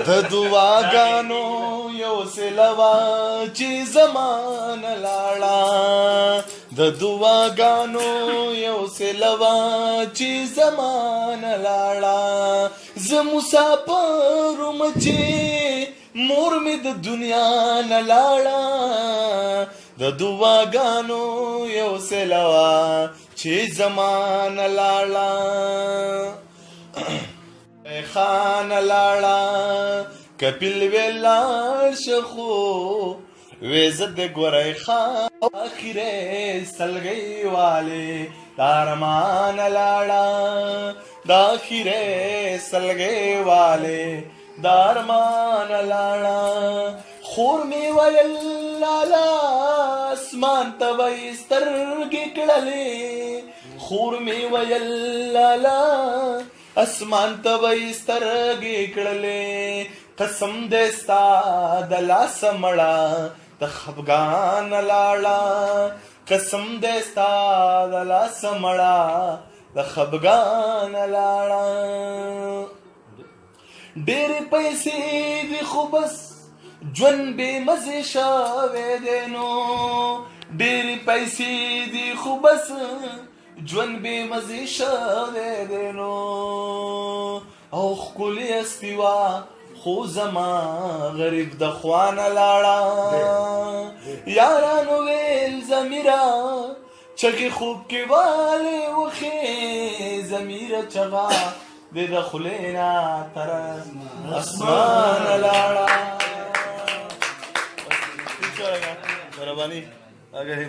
د دعاګانو یو سلوا چې زمان لاړه د دعاګانو یو سلوا چې زمان لاړه زه مسافر مچې مور مې د دنیا نه لاړه د دعاګانو یو سلوا چې زمان لاړه خان لاړه کپیل ویلار شخو ویزد ګورای خان اخیره سلګي والے دارمان لاړه د اخیره سلګي والے دارمان لاړه خور می ویل لالا اسمان ته وای سترګې کړلې خور می ویل لالا اسمان ته وای سترګې کړلې قسم دې ستا د لاس مړه د خفګان لاړه قسم دې ستا د لاس مړه د خفګان لاړه ډېرې پیسې دي خو بس ژوند بې مزې شوی دی نو ډېرې پیسې دي خو بس ژوند بې مزې شوی دی نو او ښکلې هستي وه خو زما غریب د خوانه لاړه یارانو ویل ضمیره چکې خوب کې والې وښې ضمیره چغه دې د خولې نه تر اسمانه لاړه مهرباني اگر